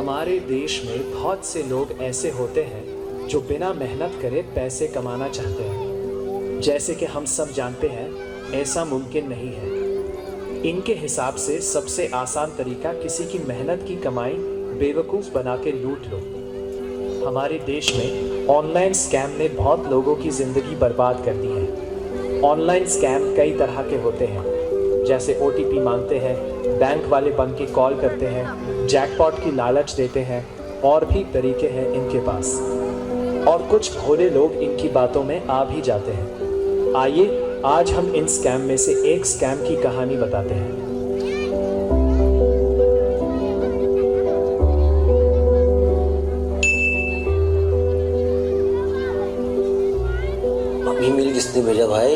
हमारे देश में बहुत से लोग ऐसे होते हैं जो बिना मेहनत करे पैसे कमाना चाहते हैं। जैसे कि हम सब जानते हैं, ऐसा मुमकिन नहीं है। इनके हिसाब से सबसे आसान तरीका किसी की मेहनत की कमाई बेवकूफ़ बना के लूट लो। हमारे देश में ऑनलाइन स्कैम ने बहुत लोगों की ज़िंदगी बर्बाद कर दी है। ऑनलाइन स्कैम कई तरह के होते हैं, जैसे OTP मांगते हैं, बैंक वाले बन के कॉल करते हैं, जैकपॉट की लालच देते हैं, और भी तरीके हैं इनके पास। और कुछ भोले लोग इनकी बातों में आ भी जाते हैं। आइए आज हम इन स्कैम में से एक स्कैम की कहानी बताते हैं। अभी मेल किसने भेजा भाई?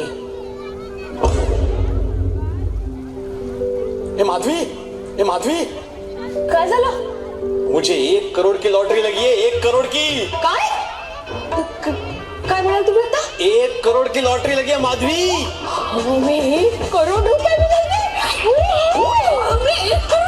ए माधवी काय झालं? मुझे 1 करोड़ की लॉटरी लगी है। 1 करोड़ की। काय म्हणाल तुम्ही आता? 1 करोड़ की लॉटरी लगी है माधवी। मी 1 करोड रुपये मिळाले. मी 1 करोड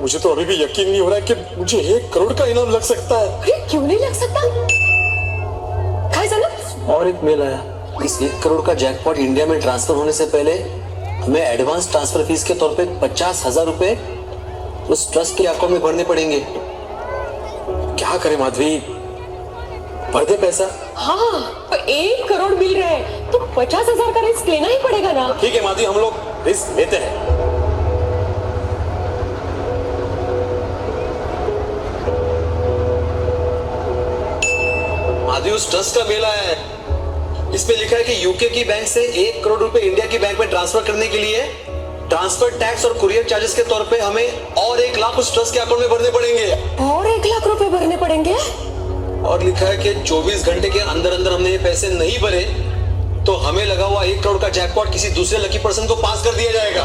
मुझे तो अभी भी यकीन नहीं हो रहा है कि मुझे 1 करोड़ का इनाम लग सकता है। अरे क्यों नहीं लग सकता? काय झालं? और एक मेल आया। इस 1 करोड़ का जैकपॉट इंडिया में ट्रांसफर होने से पहले हमें एडवांस ट्रांसफर फीस के तौर पे 50,000 रुपए उस ट्रस्ट के अकाउंट में भरने पड़ेंगे। क्या करे माधवी, भर दे पैसा। हाँ, पर 1 करोड़ मिल रहे हैं तो 50,000 का रिस्क लेना ही पड़ेगा ना। ठीक है माधवी, हम लोग रिस्क लेते हैं। माधवी, उस ट्रस्ट का मेल आया है। इसमें लिखा है कि यूके की बैंक से 1 करोड़ रुपए इंडिया की बैंक में ट्रांसफर करने के लिए ट्रांसफर टैक्स और कुरियर चार्जेस के तौर पे हमें और 1 लाख उस ट्रस्ट के अकाउंट में भरने पड़ेंगे। और 1 लाख रुपए भरने पड़ेंगे? और लिखा है कि 24 घंटे के अंदर अंदर हमने ये पैसे नहीं भरे तो हमें लगा हुआ 1 करोड़ का जैकपॉट किसी दूसरे लकी पर्सन को पास कर दिया जाएगा।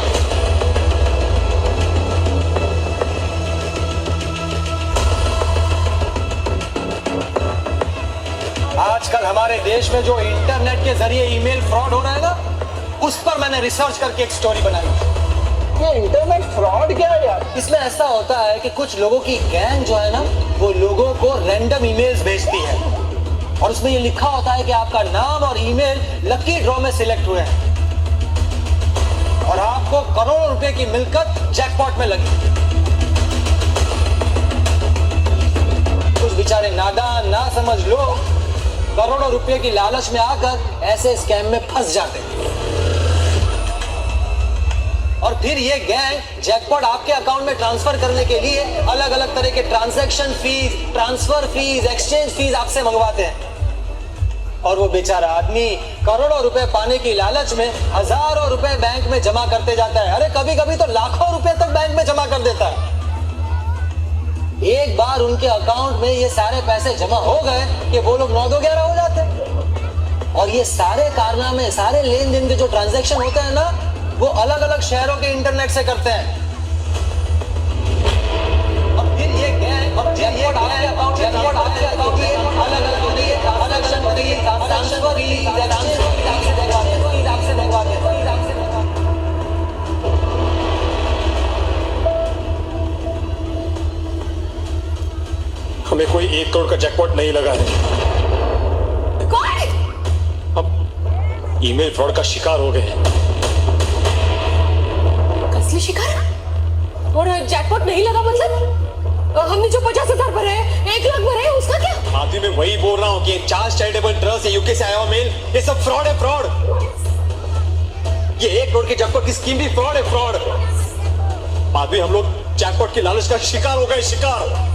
आजकल हमारे देश में जो इंटरनेट के जरिए ईमेल फ्रॉड हो रहा है ना, उस पर मैंने रिसर्च करके एक स्टोरी बनाई। ये इंटरनेट फ्रॉड क्या है यार? इसमें ऐसा होता है कि कुछ लोगों की गैंग जो है ना, वो लोगों को रैंडम ईमेल्स भेजती है और उसमें ये लिखा होता है कि आपका नाम और ईमेल लकी ड्रॉ में सिलेक्ट हुए हैं और आपको करोड़ों रुपए की मिलकत जैकपॉट में लगी। कुछ बेचारे नादान ना समझ लोग करोड़ों रुपए की लालच में आकर ऐसे स्कैम में फंस जाते हैं और फिर ये गैंग जैकपॉट आपके अकाउंट में ट्रांसफर करने के लिए अलग अलग तरह के transaction fees, transfer fees, exchange fees आपसे मंगवाते हैं और वो बेचारा आदमी करोड़ों रुपए पाने की लालच में हजारों रुपए बैंक में जमा करते जाता है। अरे कभी कभी तो लाखों रुपए तक बैंक में जमा कर देता है। एक बार उनके अकाउंट में ये सारे पैसे जमा हो गए कि वो लोग 9-2-11 हो जाते हैं और ये सारे कारनामे, सारे लेन देन के जो ट्रांजैक्शन होते हैं ना, वो अलग अलग शहरों के इंटरनेट से करते हैं। अब फिर ये गैंग जैकपॉट आपके अकाउंट में अलग अलग ट्रांसफर फीस आपसे मंगवाते हैं। हमें कोई 1 करोड़ का जैकपॉट नहीं लगा है। हम ईमेल फ्रॉड का शिकार हो गए हैं। कसली शिकार? और जैकपॉट नहीं लगा मतलब? हमने जो 50,000 भरे हैं, 1 लाख भरे हैं, उसका क्या? माधवी, मैं वही बोल रहा हूँ कि चार्ज चैरिटेबल ट्रस्ट यूके से आया हुआ मेल, ये सब फ्रॉड है। फ्रॉड। ये 1 करोड़ की जैकपॉट की स्कीम भी फ्रॉड है। फ्रॉड। माधवी, हम लोग जैकपॉट की लालच का शिकार हो गए। शिकार।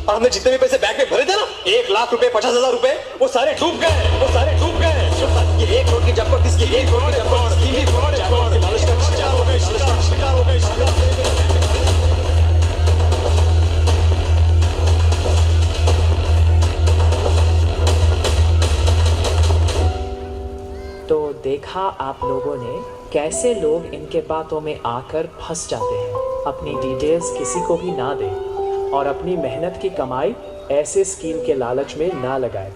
और हमने जितने भी पैसे बैंक में भरे थे ना, 1 लाख रुपए, 50,000 रुपए, वो सारे डूब गए। वो सारे डूब गए। ये 1 करोड़ की जैकपॉट किसकी? 1 करोड़ की जैकपॉट स्कीम भी फ्रॉड है। फ्रॉड। लालच का शिकार हो गए। शिकार हो गए। तो देखा आप लोगों ने कैसे लोग इनके बातों में आकर फंस जाते हैं, अपनी डिटेल्स किसी को भी ना दें और अपनी मेहनत की कमाई ऐसे स्कीम के लालच में ना लगाएं।